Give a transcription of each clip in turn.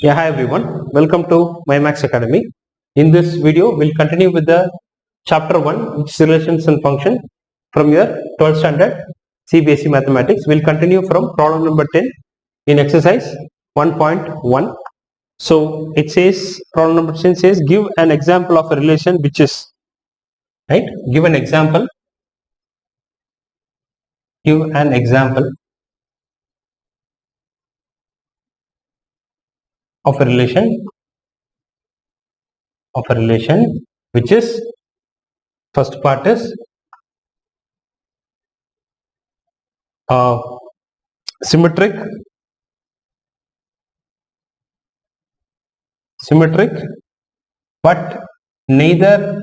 Yeah, hi everyone. Welcome to MyMax Academy. In this video, we'll continue with the chapter 1, which is relations and function from your 12th standard CBSE mathematics. We'll continue from problem number 10 in exercise 1.1. So it says, problem number 10 says, give an example of a relation which is, right? Give an example of a relation which is, first part is uh, symmetric, but neither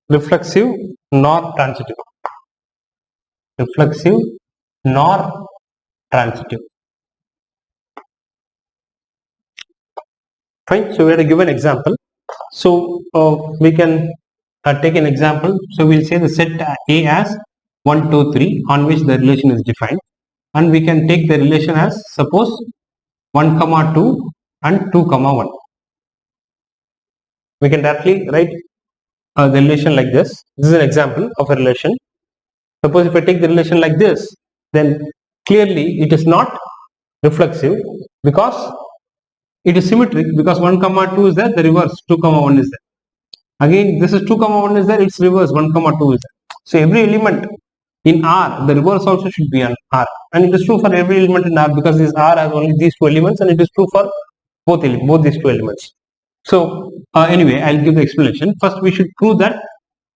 reflexive nor transitive. Reflexive nor transitive. Fine. So we have to give an example. So we can take an example. So we'll say the set A as 1, 2, 3 on which the relation is defined, and we can take the relation as suppose 1, 2 and 2, 1. We can directly write the relation like this. This is an example of a relation. Suppose if I take the relation like this, then clearly it is not reflexive because it is symmetric, because 1, 2 is there, the reverse 2, 1 is there. Again, this is 2, 1 is there, its reverse 1, 2 is there. So every element in R, the reverse also should be on R, and it is true for every element in R because this R has only these two elements, and it is true for both these two elements. So anyway, I'll give the explanation. First, we should prove that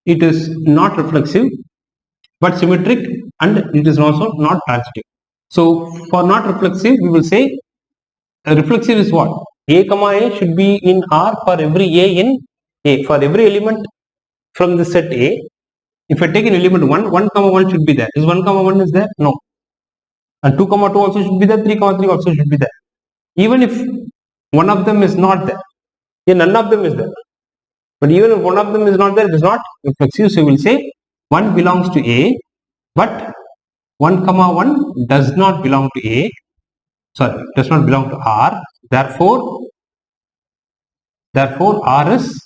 it is not reflexive but symmetric, and it is also not transitive. So for not reflexive, we will say reflexive is what? A comma A should be in R for every A in A. For every element from the set A, if I take an element 1, 1, 1 should be there. Is 1, 1 is there? No. And 2, 2 also should be there, 3, 3 also should be there. Even if one of them is not there, then none of them is there. But even if one of them is not there, it is not reflexive. So we will say 1 belongs to A, but 1, 1 does not belong to A. Sorry, does not belong to R. Therefore, R is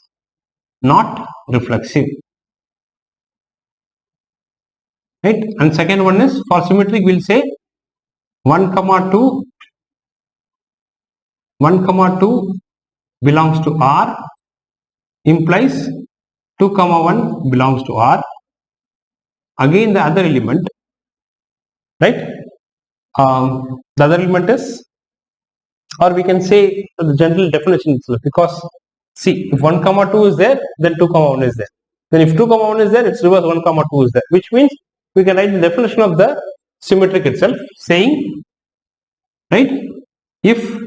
not reflexive. Right? And second one is for symmetric, we'll say 1, 2 belongs to R implies 2, 1 belongs to R. Again, the other element, right? The other element is, or we can say the general definition itself, because see, if 1, 2 is there, then 2, 1 is there. Then if 2, 1 is there, its reverse 1, 2 is there, which means we can write the definition of the symmetric itself, saying, right, if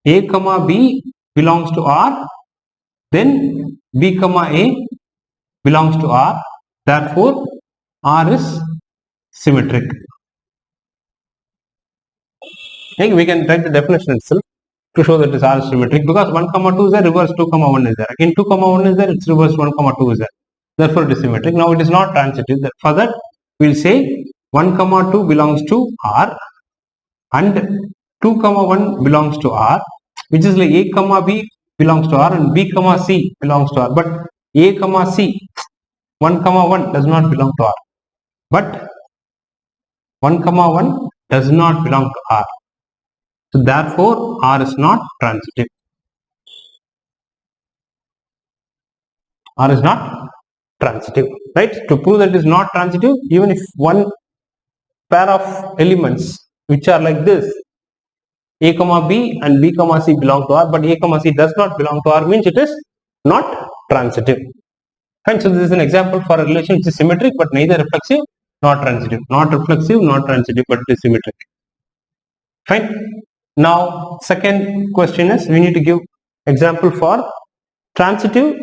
A comma B belongs to R, then B comma A belongs to R. Therefore, R is symmetric. Okay, we can write the definition itself to show that this R is symmetric, because 1, 2 is there, reverse 2, 1 is there. Again 2, 1 is there, its reverse 1, 2 is there. Therefore, it is symmetric. Now it is not transitive. For that, we will say 1, 2 belongs to R and 2, 1 belongs to R, which is like A comma B belongs to R and B comma C belongs to R. But A comma C, 1, 1 does not belong to R. But 1, 1 does not belong to R. So therefore, R is not transitive. R is not transitive, right? To prove that it is not transitive, even if one pair of elements which are like this, A comma B and B comma C belong to R, but A comma C does not belong to R, means it is not transitive. Fine. So this is an example for a relation which is symmetric but neither reflexive nor transitive. Not reflexive, not transitive, but it is symmetric. Fine. Now, second question is, we need to give example for transitive,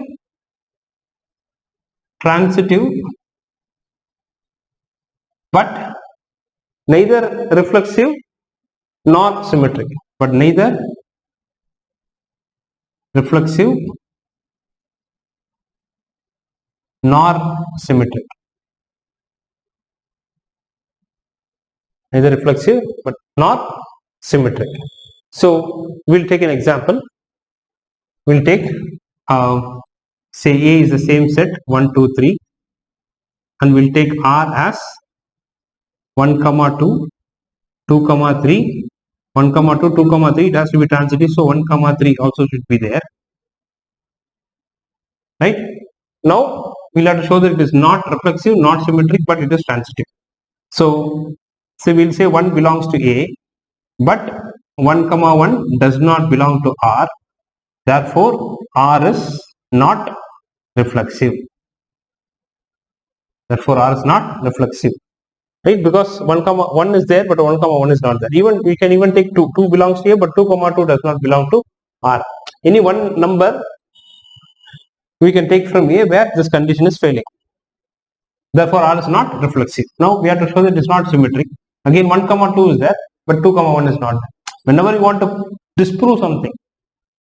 but neither reflexive nor symmetric. But neither reflexive nor symmetric. Neither reflexive but not symmetric. So we'll take an example. We'll take say A is the same set 1 2 3, and we'll take R as 1 comma 2 2 comma 3 1 comma 2 2 comma 3. It has to be transitive, so 1 comma 3 also should be there, right? Now we'll have to show that it is not reflexive, not symmetric, but it is transitive. So we'll say 1 belongs to A, but 1 comma 1 does not belong to R. Therefore R is not reflexive. Therefore R is not reflexive, right? Because 1 comma 1 is there, but 1 comma 1 is not there. Even we can even take 2 belongs to A, but 2 comma 2 does not belong to R. Any one number we can take from A where this condition is failing. Therefore R is not reflexive. Now we have to show that it is not symmetric. Again 1 comma 2 is there, but 2 comma 1 is not there. Whenever you want to disprove something,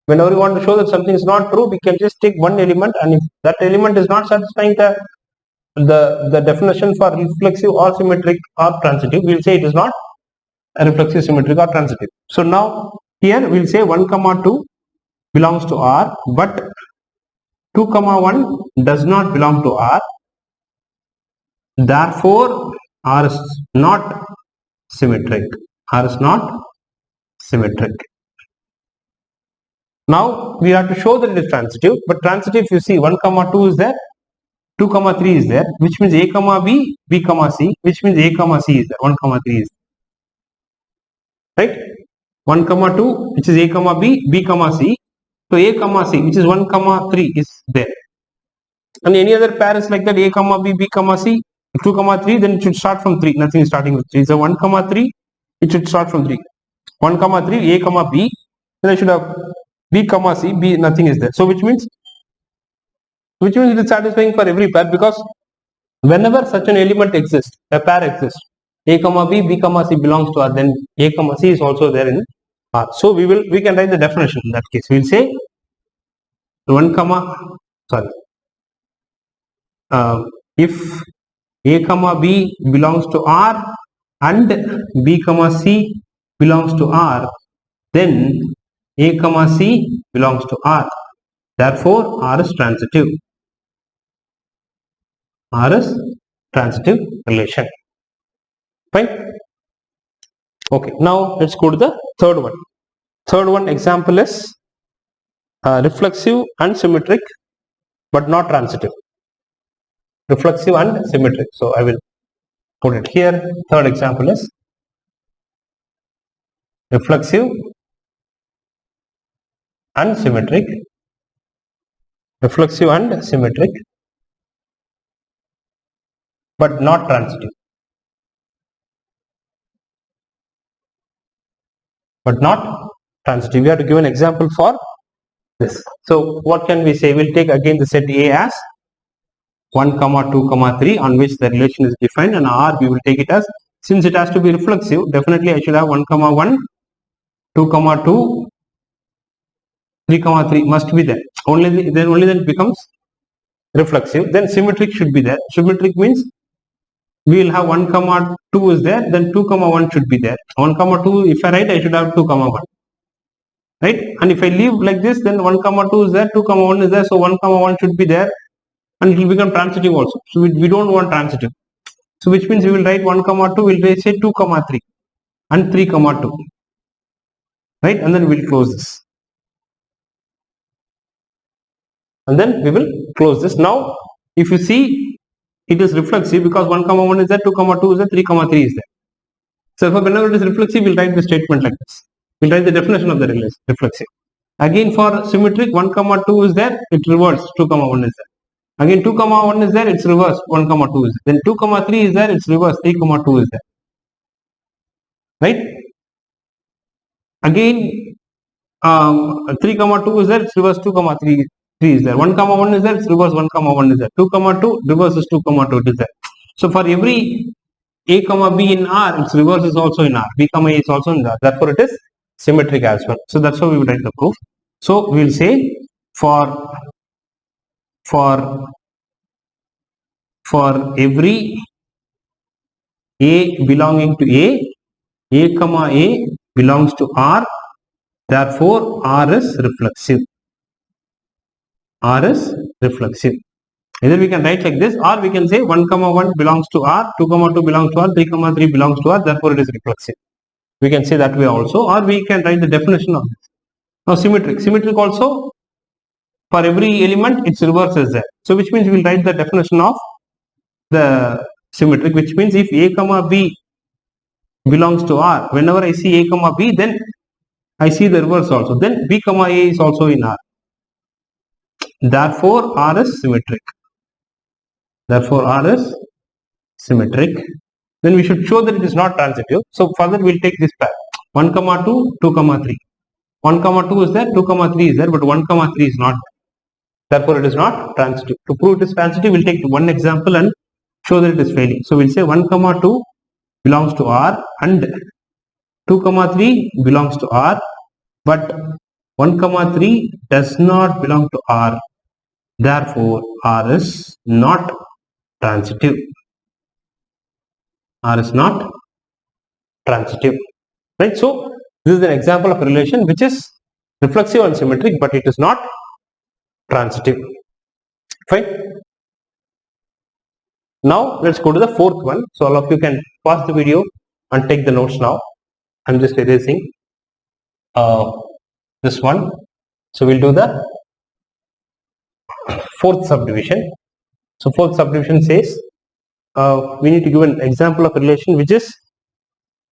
whenever you want to show that something is not true, we can just take one element, and if that element is not satisfying the definition for reflexive or symmetric or transitive, we'll say it is not a reflexive, symmetric or transitive. So now here we'll say 1 comma 2 belongs to R, but 2 comma 1 does not belong to R. Therefore R is not symmetric. R is not symmetric. Now we have to show that it is transitive, but transitive, you see 1 comma 2 is there, 2 comma 3 is there, which means A comma B, B comma C, which means A comma C is there, 1 comma 3 is there, right? 1 comma 2, which is A comma B, B comma C. So A comma C, which is 1 comma 3 is there. And any other pair is like that, A comma B, B comma C, 2 comma 3, then it should start from 3. Nothing is starting with 3. So 1 comma 3, it should start from 3. 1 comma 3, A comma B, then I should have B comma C, B, nothing is there. So which means it is satisfying for every pair, because whenever such an element exists, a pair exists, A comma B, B comma C belongs to R, then A comma C is also there in R. So we can write the definition in that case. We'll say 1 comma, sorry, if A comma B belongs to R and B comma C belongs to R, then A comma C belongs to R. Therefore R is transitive. R is transitive relation. Fine. Okay, now let's go to the third one. Third one example is reflexive and symmetric, but not transitive. Reflexive and symmetric. So I will put it here. Third example is reflexive and symmetric. Reflexive and symmetric, but not transitive. But not transitive. We have to give an example for this. So what can we say? We'll take again the set A as 1 comma 2 comma 3 on which the relation is defined, and R we will take it as, since it has to be reflexive, definitely I should have 1 comma 1, 2 comma 2, 3 comma 3 must be there. Only then it becomes reflexive. Then symmetric should be there. Symmetric means we will have 1 comma 2 is there, then 2 comma 1 should be there. 1 comma 2, if I write, I should have 2 comma 1. Right? And if I leave like this, then 1 comma 2 is there, 2 comma 1 is there, so 1 comma 1 should be there, and it will become transitive also. So we don't want transitive. So which means we will write 1 comma 2, we will say 2 comma 3 and 3 comma 2. Right? And then we will close this. And then we will close this. Now, if you see, it is reflexive because 1 comma 1 is there, 2 comma 2 is there, 3 comma 3 is there. So whenever it is reflexive, we will write the statement like this. We will write the definition of the reflexive. Again for symmetric, 1 comma 2 is there, it reverts, 2 comma 1 is there. Again 2 comma 1 is there, it's reversed, 1 comma 2 is there. Then 2 comma 3 is there, it's reversed, 3 comma 2 is there. Right? Again 3 comma 2 is there, it's reversed, 2 comma 3 is there. 1 comma 1 is there, it's reversed, 1 comma 1 is there. 2 comma 2 reverses 2 comma 2 is there. So for every A comma B in R, its reverse is also in R. B comma A is also in R. Therefore it is symmetric as well. So that's how we will write the proof. So we will say for every A belonging to A comma A belongs to R, Therefore, R is reflexive. R is reflexive. Either we can write like this, or we can say 1, 1 belongs to R, 2, 2 belongs to R, 3, 3 belongs to R, therefore it is reflexive. We can say that way also, or we can write the definition of this. Now symmetric. Symmetric also, for every element its reverse is there. So which means we will write the definition of the symmetric, which means if A, B belongs to R, whenever I see A, B, then I see the reverse also. Then B, A is also in R. Therefore, R is symmetric. Therefore, R is symmetric. Then we should show that it is not transitive. So further we will take this pair 1, 2, 2, 3. 1, 2 is there, 2, 3 is there, but 1, 3 is not there. Therefore, it is not transitive. To prove it is transitive, we will take one example and show that it is failing. So we will say 1, 2 belongs to R and 2, 3 belongs to R, but 1, 3 does not belong to R. Therefore, R is not transitive. R is not transitive. Right? So, this is an example of a relation which is reflexive and symmetric, but it is not transitive. Fine. Now, let's go to the fourth one. So, all of you can pause the video and take the notes now. I'm just erasing this one. So, we'll do the fourth subdivision. So, fourth subdivision says we need to give an example of a relation which is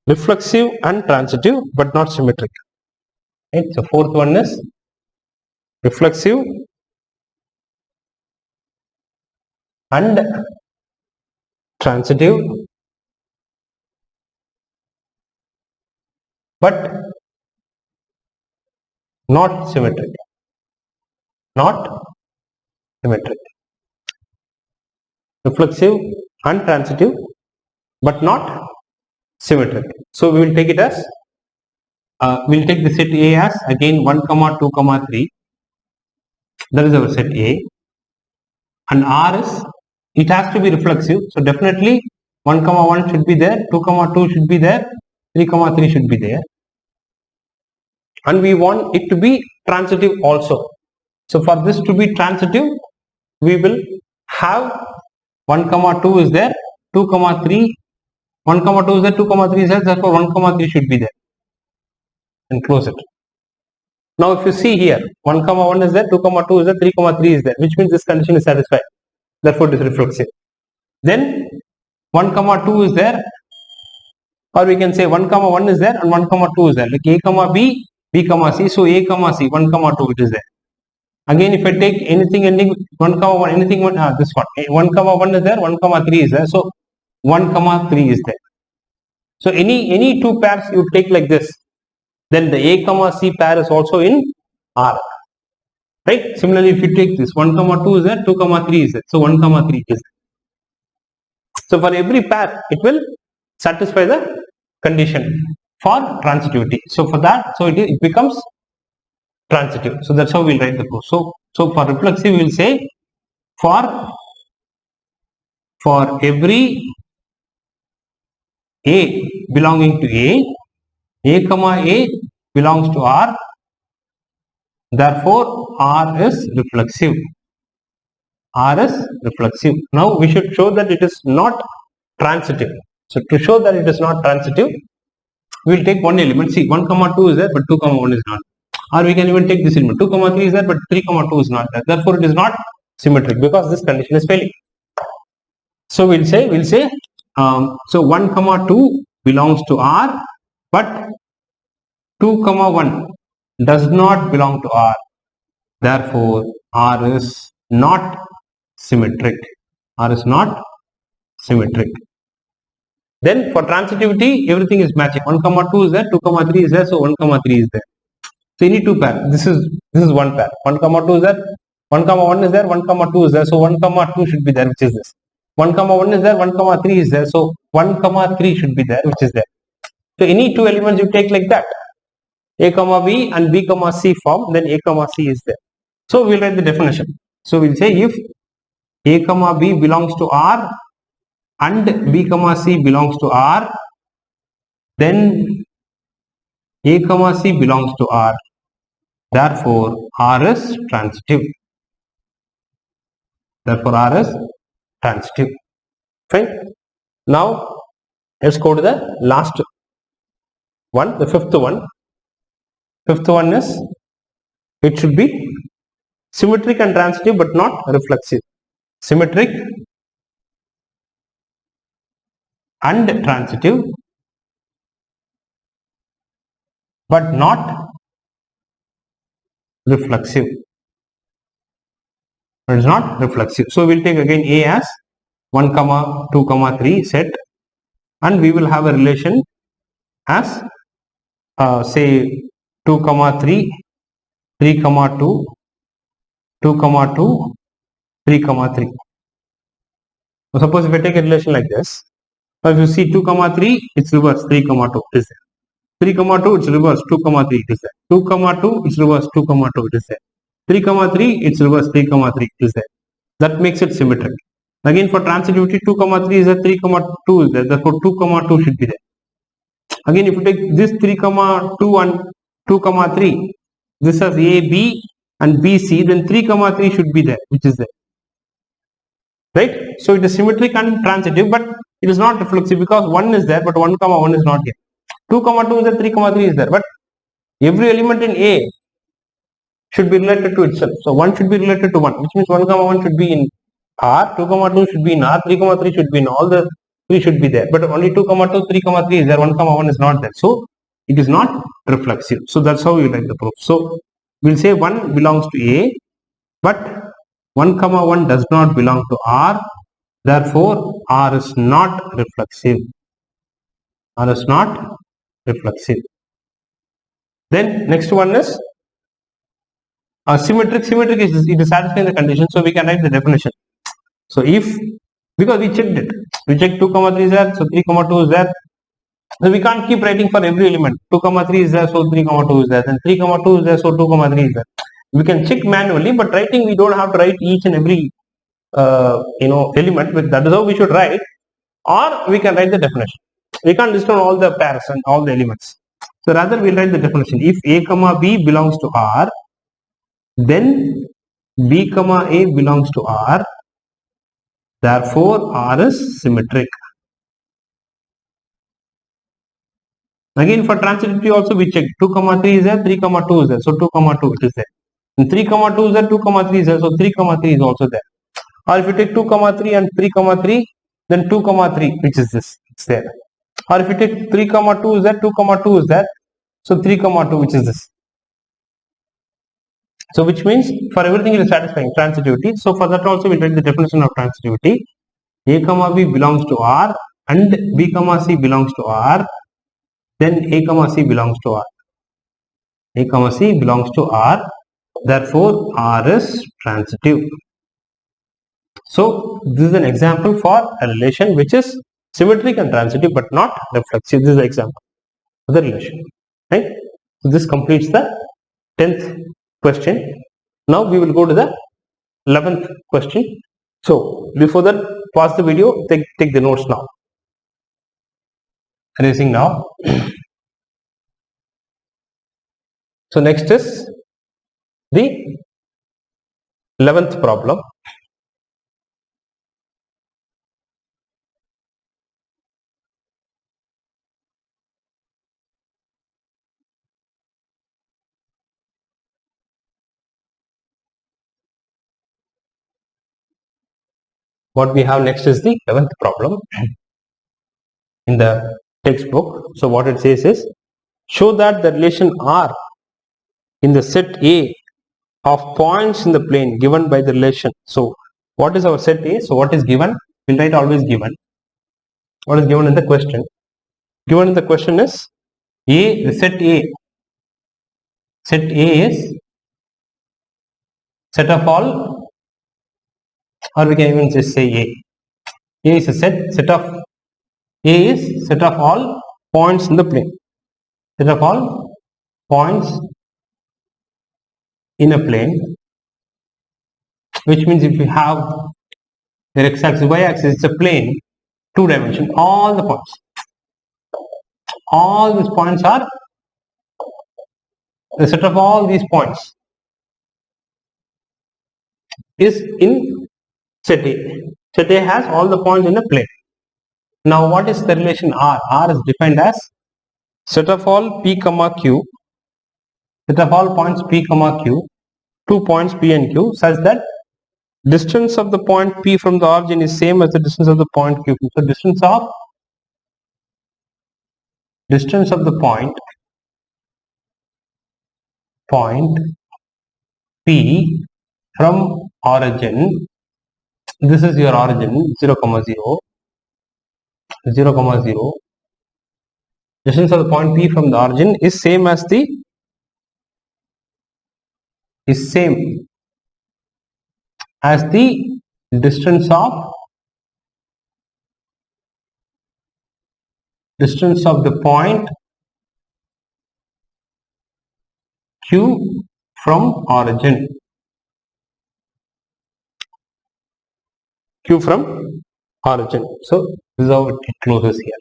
reflexive and transitive but not symmetric. Right? So, fourth one is reflexive and transitive but not symmetric. Not symmetric. Reflexive and transitive but not symmetric. So we will take it as we will take the set A as again 1, 2, 3. That is our set A, and R is, it has to be reflexive. So definitely 1, 1 should be there, 2, 2 should be there, 3, 3 should be there, and we want it to be transitive also. So for this to be transitive, we will have 1, 2 is there, 2, 3, 1, 2 is there, 2, 3 is there, therefore 1, 3 should be there, and close it. Now if you see here, 1, 1 is there, 2, 2 is there, 3, 3 is there, which means this condition is satisfied, therefore it is reflexive. Then 1, 2 is there, or we can say 1, 1 is there and 1, 2 is there, like A, B, B, C, so A, C, 1, 2 it is there. Again, if I take anything ending 1, 1, anything this one, 1, 1 is there, 1, 3 is there, so 1, 3 is there. So any two pairs you take like this, then the A, C pair is also in R. Right? Similarly, if you take this 1, 2 is there, 2, 3 is there, so 1, 3 is there. So for every pair, it will satisfy the condition for transitivity. So for that, so it becomes transitive. So that's how we'll write the proof. So for reflexive, we'll say for every A belonging to A, A belongs to R, therefore R is reflexive. R is reflexive. Now we should show that it is not transitive. So to show that it is not transitive, we will take one element. See, 1, 2 is there, but 2, 1 is not. Or we can even take this element. 2, 3 is there, but 3, 2 is not there. Therefore, it is not symmetric because this condition is failing. So we'll say, so 1, 2 belongs to R, but 2, 1 does not belong to R. Therefore, R is not symmetric. R is not symmetric. Then for transitivity, everything is matching. 1, 2 is there, 2, 3 is there, so 1, 3 is there. So any two pair. This is one pair. 1, 2 is there, 1, 1 is there, 1, 2 is there. So 1, 2 should be there, which is this. 1, 1 is there, 1, 3 is there. So 1, 3 should be there, which is there. So any two elements you take like that, A, B and B, C form, then A, C is there. So we'll write the definition. So we'll say if A, B belongs to R and B, C belongs to R, then A comma C belongs to R. Therefore, R is transitive. Therefore, R is transitive. Fine. Now, let's go to the last one, the fifth one. Fifth one is, it should be symmetric and transitive but not reflexive. Symmetric and transitive but not reflexive. It is not reflexive. So we'll take again A as 1, 2, 3 set, and we will have a relation as say 2, 3, 3, 2, 2, 2, 3, 3. So suppose if I take a relation like this, if you see 2, 3, it's reverse 3, 2 is there. 3, 2, it's reverse 2, 3, it is there. 2, 2, it's reverse 2, 2, it is there. 3, 3, it's reverse 3, 3, is there. That makes it symmetric. Again, for transitivity, 2, 3 is there, 3, 2 is there. Therefore, 2, 2 should be there. Again, if you take this 3, 2 and 2, 3, this as A, B and B, C, then 3, 3 should be there, which is there. Right? So it is symmetric and transitive, but it is not reflexive because 1 is there, but 1, 1 is not here. 2, 2 is there, 3, 3 is there, but every element in A should be related to itself. So 1 should be related to 1, which means 1, 1 should be in R, 2, 2 should be in R, 3, 3 should be in all the 3 should be there. But only 2, 2, 3, 3 is there, 1, 1 is not there. So it is not reflexive. So that's how you write the proof. So we'll say 1 belongs to A, but 1, 1 does not belong to R. Therefore, R is not reflexive. R is not reflexive. Then next one is symmetric. Symmetric is it is satisfying the condition, so we can write the definition. So if, because we checked it, we checked 2, 3 is there, so 3, 2 is there. So we can't keep writing for every element. 2, 3 is there, so 3, 2 is there. Then 3, 2 is there, so 2, 3 is there. We can check manually, but writing we don't have to write each and every element. With that is how we should write, or we can write the definition. We can't list down all the pairs and all the elements. So rather we'll write the definition. If A, B belongs to R, then B, A belongs to R. Therefore, R is symmetric. Again, for transitivity also we check 2, 3 is there, 3, 2 is there. So 2, 2 it is there. And 3, 2 is there, 2, 3 is there. So 3, 3 is also there. Or if you take 2, 3 and 3, 3, then 2, 3, which is this, it's there. Or if you take 3, 2 is there, 2, 2 is there. So 3, 2, which is this. So which means for everything it is satisfying transitivity. So for that also we write the definition of transitivity. A, B belongs to R and B, C belongs to R. Then A, C belongs to R. A, C belongs to R. Therefore, R is transitive. So this is an example for a relation which is symmetric and transitive but not reflexive. This is the example of the relation. Right? So this completes the 10th question. Now we will go to the 11th question. So before that, pause the video, take the notes now. Erasing now. So next is the 11th problem. What we have next is the 11th problem in the textbook. So what it says is, show that the relation R in the set A of points in the plane given by the relation. So what is our set A? So what is given? We'll write always given. What is given in the question? Given in the question is A, the set A. Set A is set of all, or we can even just say A. A is a set of A is set of all points in the plane. Set of all points in a plane, which means if you have the x-axis, y-axis, it's a plane, 2 dimension, all the points. All these points are the set of all these points is in set A. Set A has all the points in a plane. Now what is the relation R? R is defined as set of all P comma Q, set of all points P comma Q, 2 points P and Q, such that distance of the point P from the origin is same as the distance of the point Q. So distance of the point P from origin, this is your origin 0 comma 0, 0 comma 0, distance of the point P from the origin is same as the distance of the point Q from origin. Q from origin. So this is how it closes here.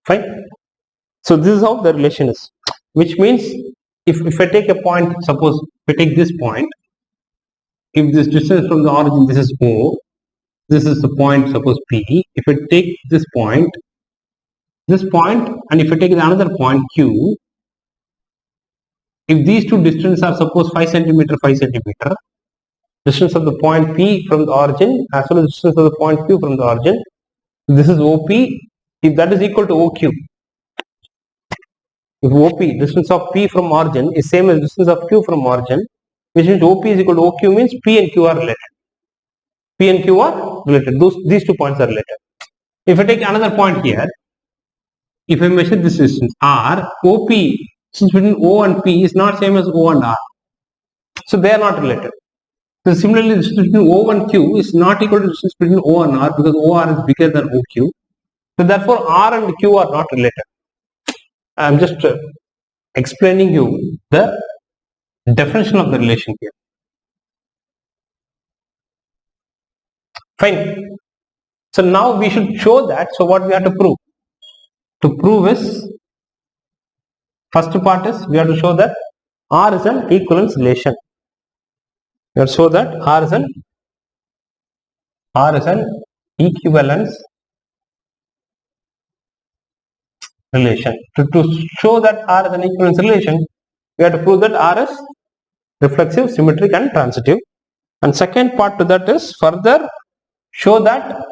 Fine. So this is how the relation is. Which means if I take a point, suppose if I take this point, if this distance from the origin, this is O, this is the point, suppose P. If I take this point, and if I take another point Q, if these two distances are suppose 5 centimeter, 5 centimeter, distance of the point P from the origin as well as distance of the point Q from the origin, this is OP. If that is equal to OQ, if OP, distance of P from origin is same as distance of Q from origin, which means OP is equal to OQ, means P and Q are related. P and Q are related. These 2 points are related. If I take another point here, if I measure this distance R, OP, distance between O and P is not same as O and R. So they are not related. So similarly, the distance between O and Q is not equal to distance between O and R, because OR is bigger than OQ. So therefore, R and Q are not related. I am just explaining you the definition of the relation here. Fine. So now we should show that. So what we have to prove? To prove is, first part is we have to show that R is an equivalence relation. We have to show that R is an equivalence relation. To show that R is an equivalence relation, we have to prove that R is reflexive, symmetric and transitive. And second part to that is further show that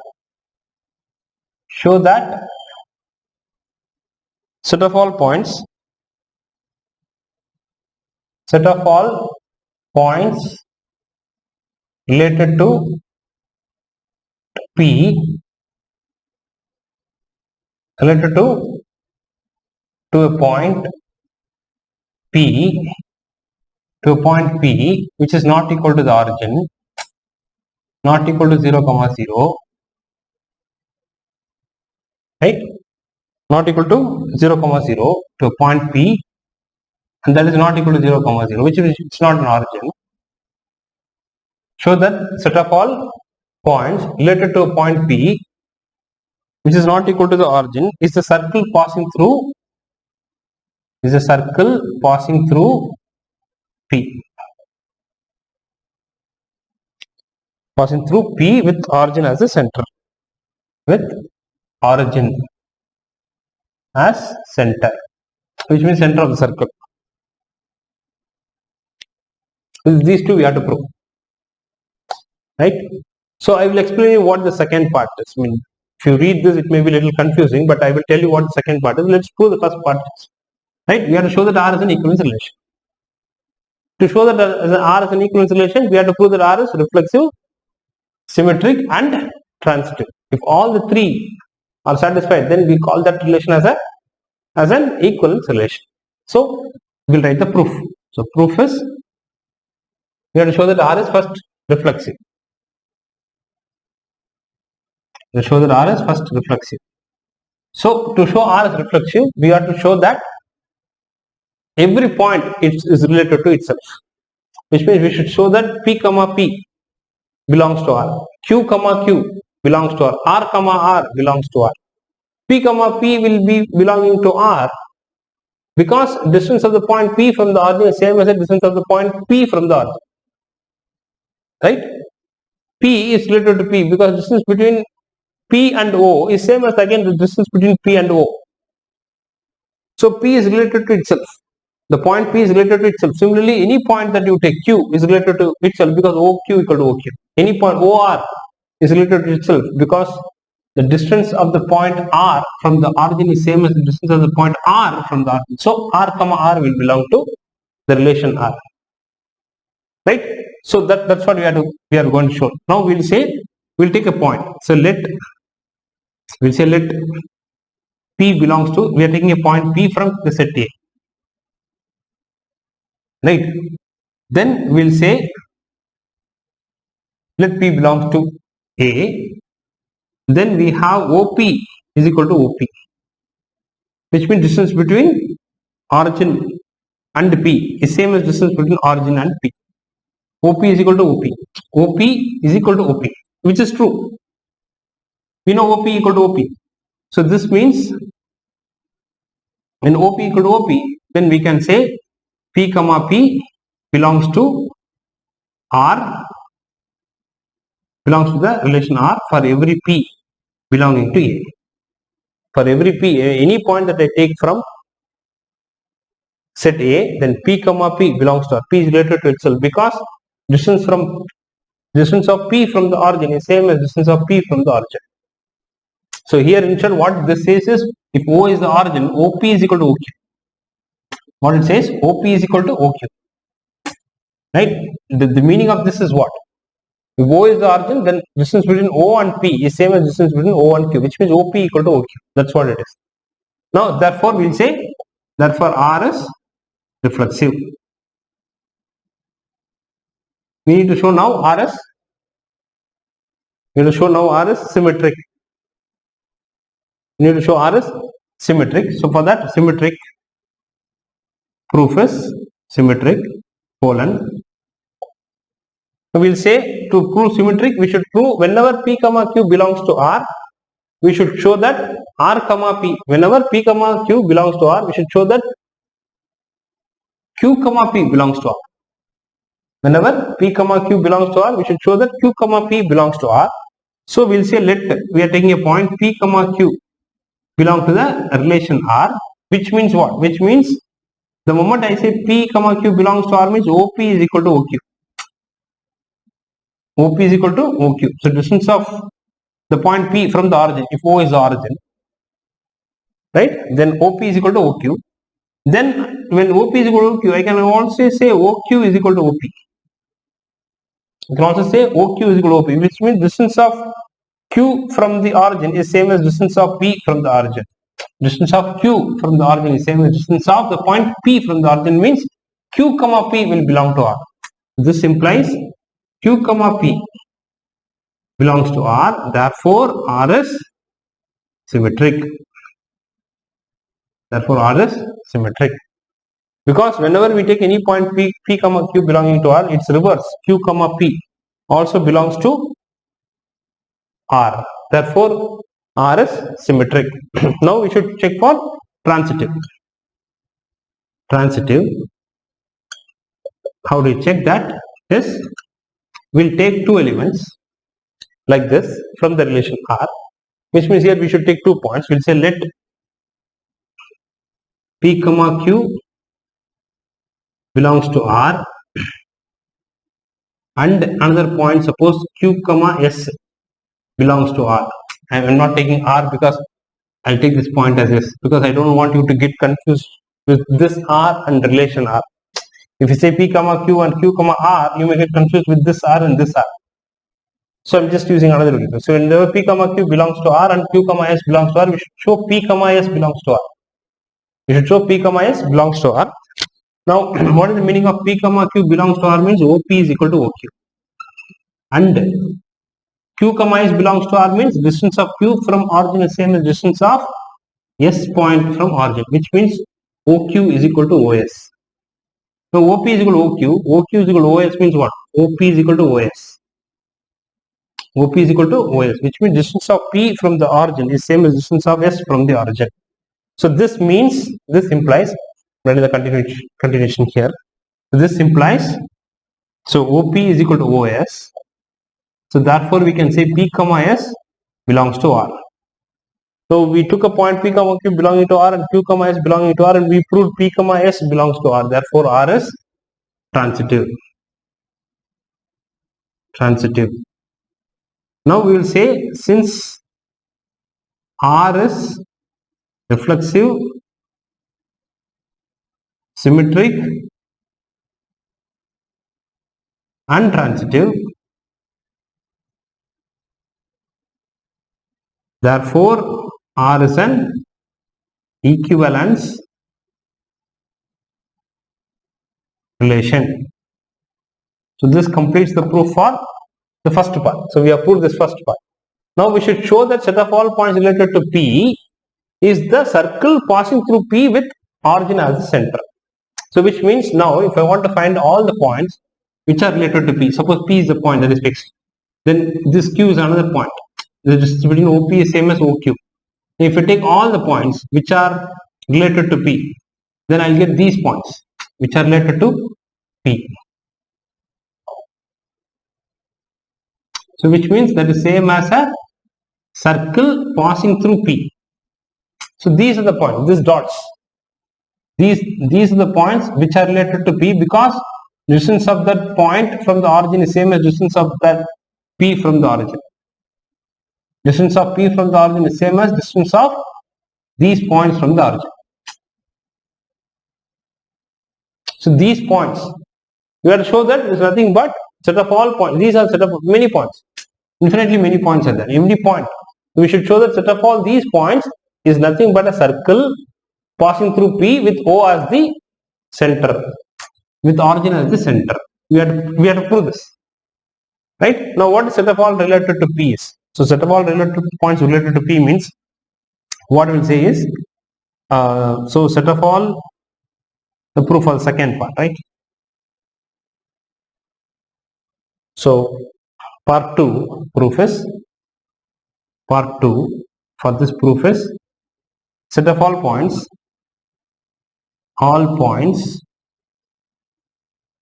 set of all points related to P, related to a point P, which is not equal to the origin, not equal to 0 comma 0, right? Not equal to 0 comma 0 to a point P, and that is not equal to 0 comma 0, which is it's not an origin. Show that set of all points related to a point P, which is not equal to the origin, is a circle passing through P. Passing through P with origin as the center. With origin as center, which means center of the circle. These 2 we have to prove. Right? So I will explain you what the second part is. I mean, if you read this, it may be a little confusing, but I will tell you what the second part is. Let's prove the first part. Right? We have to show that R is an equivalence relation. To show that R is an equivalence relation, we have to prove that R is reflexive, symmetric and transitive. If all the 3 are satisfied, then we call that relation as an equivalence relation. So we will write the proof. So proof is, we have to show that R is first reflexive. We show that R is first reflexive. So to show R is reflexive, we have to show that every point is related to itself, which means we should show that P comma P belongs to R, Q comma Q belongs to R comma R belongs to R. P comma P will be belonging to R because distance of the point P from the origin is same as the distance of the point P from the origin, right? P is related to P because distance between P and O is same as again the distance between P and O. So P is related to itself. The point P is related to itself. Similarly, any point that you take Q is related to itself because OQ equal to OQ. Any point OR is related to itself because the distance of the point R from the origin is same as the distance of the point R from the origin. So R comma R will belong to the relation R. Right? So that's what we are going to show. Now we'll take a point. So let P belongs to, we are taking a point P from the set A. Right? Then we'll say let P belongs to A. Then we have OP is equal to OP, which means distance between origin and P is same as distance between origin and P. OP is equal to OP. OP is equal to OP, which is true. We know OP equal to OP. So this means when OP equal to OP, then we can say P comma P belongs to R, belongs to the relation R for every P belonging to A. For every P, any point that I take from set A, then P comma P belongs to R. P is related to itself because distance of P from the origin is same as distance of P from the origin. So here in short what this says is if O is the origin, OP is equal to OQ. What it says, OP is equal to OQ. Right? The meaning of this is what? If O is the origin, then distance between O and P is same as distance between O and Q, which means OP equal to OQ. That's what it is. Now, therefore, we'll say, therefore, R is reflexive. We need to show now R is, symmetric. We need to show R is symmetric. So, for that, symmetric proof is symmetric, colon. So we'll say to prove symmetric, we should prove whenever P comma Q belongs to R, we should show that R comma P, whenever P comma Q belongs to R, we should show that Q comma P belongs to R. Whenever P comma Q belongs to R, we should show that Q comma P belongs to R. So we'll say we are taking a point P comma Q belong to the relation R, which means what? Which means the moment I say P comma Q belongs to R means OP is equal to OQ. OP is equal to OQ. So distance of the point P from the origin, if O is the origin, right? Then OP is equal to OQ. Then when OP is equal to OQ, I can also say OQ is equal to OP. You can also say OQ is equal to OP, which means distance of Q from the origin is same as distance of P from the origin. Distance of Q from the origin is same as distance of the point P from the origin means Q comma P will belong to R. This implies Q comma P belongs to R, therefore R is symmetric. Therefore R is symmetric. Because whenever we take any point P comma Q belonging to R, its reverse Q comma P also belongs to R. Therefore R is symmetric. Now we should check for transitive. Transitive. How do you check that? Is we'll take two elements like this from the relation R, which means here we should take 2 points. We'll say let P comma Q belongs to R and another point, suppose Q comma S belongs to R. I am not taking R because I'll take this point as S because I don't want you to get confused with this R and relation R. If you say P comma Q and Q comma R, you may get confused with this R and this R. So I'm just using another variable. So whenever P comma Q belongs to R and Q comma S belongs to R, we should show P comma S belongs to R. We should show P comma S belongs to R. Now, what is the meaning of P comma Q belongs to R means OP is equal to OQ. And Q comma S belongs to R means distance of Q from origin is same as distance of S point from origin, which means OQ is equal to OS. So OP is equal to OQ, OQ is equal to OS means what? OP is equal to OS. OP is equal to OS, which means distance of P from the origin is same as distance of S from the origin. So this implies writing the continuation here. So this implies, so OP is equal to OS. So therefore we can say P comma S belongs to R. So we took a point P comma Q belonging to R and Q comma S belonging to R, and we proved P comma S belongs to R. Therefore R is transitive. Transitive. Now we will say, since R is reflexive, symmetric and transitive, therefore R is an equivalence relation. So this completes the proof for the first part. So we have proved this first part. Now we should show that set of all points related to P is the circle passing through P with origin as the center. So which means now if I want to find all the points which are related to P, suppose P is the point that is fixed, then this Q is another point. The distance between OP is same as OQ. If you take all the points which are related to P, then I'll get these points which are related to P. So which means that is same as a circle passing through P. So these are the points, these dots. These are the points which are related to P, because distance of that point from the origin is same as distance of that P from the origin. Distance of P from the origin is same as distance of these points from the origin. So these points, we have to show that there is nothing but set of all points. These are set of many points. Infinitely many points are there. Every point. We should show that set of all these points is nothing but a circle passing through P with O as the center, with origin as the center. We have to prove this. Right? Now what set of all related to P is? So set of all related points related to P means, what we will say is, so set of all, the proof for the second part, right? So part 2 proof is, part 2 for this proof is, set of all points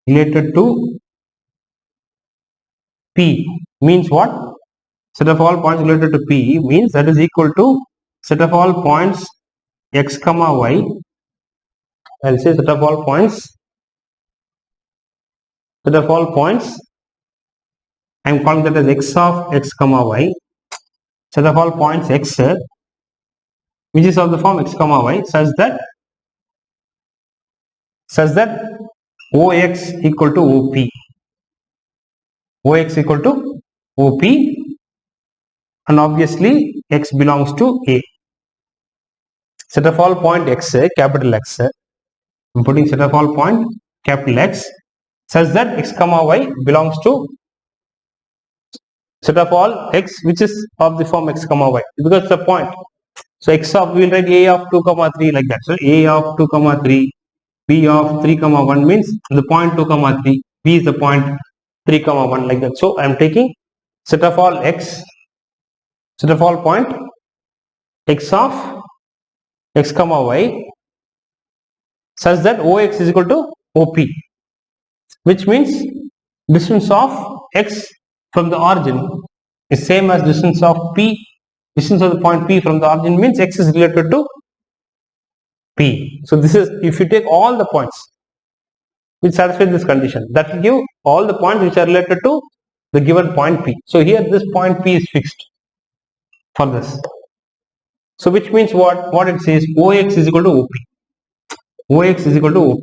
related to P means what? Set of all points related to P means that is equal to set of all points x comma y. I'll say set of all points, I'm calling that as x of x comma y. Set of all points x which is of the form x comma y, such that OX equal to OP. OX equal to OP, and obviously x belongs to A. Set of all point x, capital X, I'm putting set of all point capital X, such that x comma y belongs to set of all x which is of the form x comma y, because it's a point. So x of, we will write A of 2 comma 3 like that. So A of 2 comma 3, B of 3 comma 1 means the point 2 comma 3, B is the point 3 comma 1 like that. So I am taking set of all x, set of all point x of x comma y, such that OX is equal to OP, which means distance of x from the origin is same as distance of P. Distance of the point P from the origin means x is related to P. So this is, if you take all the points which satisfy this condition, that will give all the points which are related to the given point P. So here this point P is fixed for this. So which means what it says, OX is equal to OP. OX is equal to OP.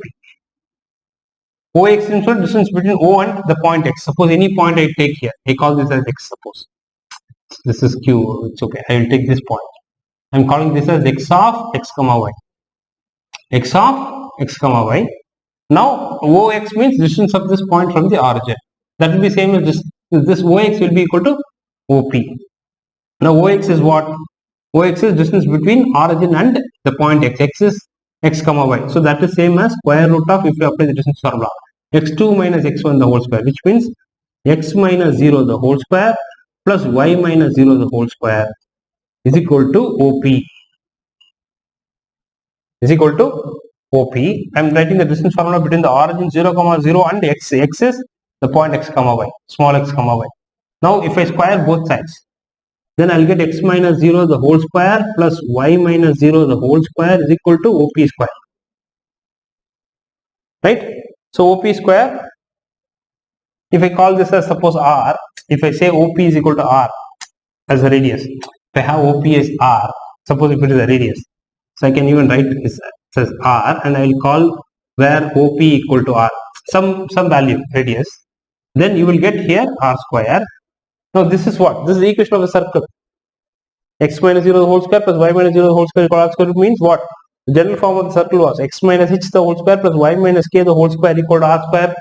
OX is the distance between O and the point X. Suppose any point I take here, I call this as X. Suppose this is Q, it's okay. I will take this point. I am calling this as x of x comma y. X of x comma y. Now OX means distance of this point from the origin. That will be same as this OX will be equal to OP. Now OX is what? OX is distance between origin and the point X. X is x comma y. So that is same as square root of, if you apply the distance formula, x2 minus x1 the whole square, which means x minus 0 the whole square plus y minus 0 the whole square is equal to OP. Is equal to OP. I am writing the distance formula between the origin 0, 0 and x. X is the point x, y, small x, y. Now if I square both sides, then I'll get x minus 0 the whole square plus y minus 0 the whole square is equal to OP square. Right? So OP square, if I call this as suppose R, if I say OP is equal to R as a radius, if I have OP as R, suppose if it is a radius, so I can even write this as R and I will call where OP equal to R, some value radius, then you will get here R square. Now this is what? This is the equation of a circle. X minus 0 the whole square plus y minus 0 the whole square equal to R square. It means what? The general form of the circle was x minus h the whole square plus y minus k the whole square equal to R square.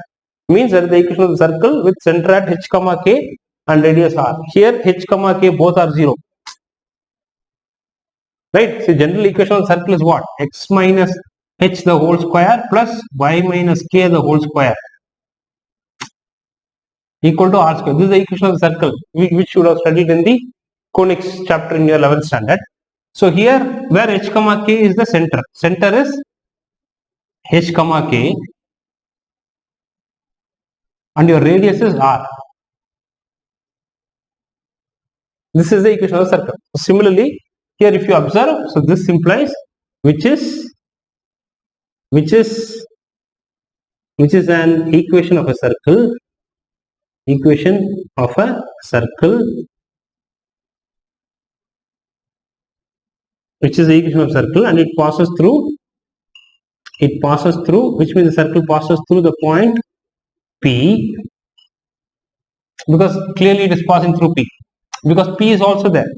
Means that is the equation of the circle with center at h comma k and radius R. Here h comma k both are 0. Right? So general equation of the circle is what? X minus h the whole square plus y minus k the whole square equal to R square. This is the equation of the circle which you would have studied in the conics chapter in your 11th standard. So here where h comma k is the center. Center is h comma k and your radius is R. This is the equation of the circle. Similarly, here if you observe, so this implies which is an equation of a circle. Equation of a circle, which is the equation of circle, and it passes through, which means the circle passes through the point P, because clearly it is passing through P, because P is also there.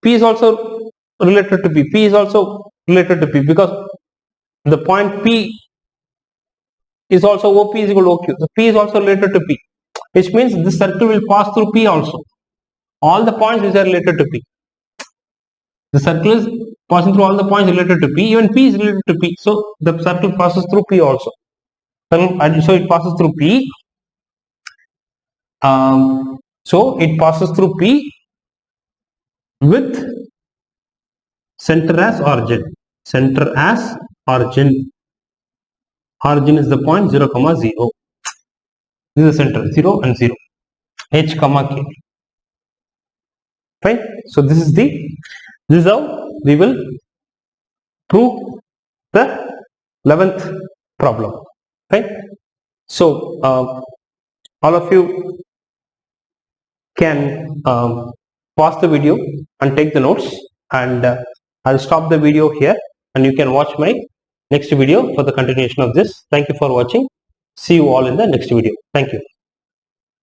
P is also related to P. P is also related to P because the point P is also OP is equal to OQ. So P is also related to P, which means this circle will pass through P also. All the points which are related to P. The circle is passing through all the points related to P. Even P is related to P. So the circle passes through P also. And so it passes through P. So it passes through P with center as origin. Center as origin. Origin is the point 0, 0. This is the center 0 and 0. H comma k. Fine. So this is how we will prove the 11th problem. Fine. So all of you can pause the video and take the notes, and I'll stop the video here and you can watch my next video for the continuation of this. Thank you for watching. See you all in the next video. Thank you.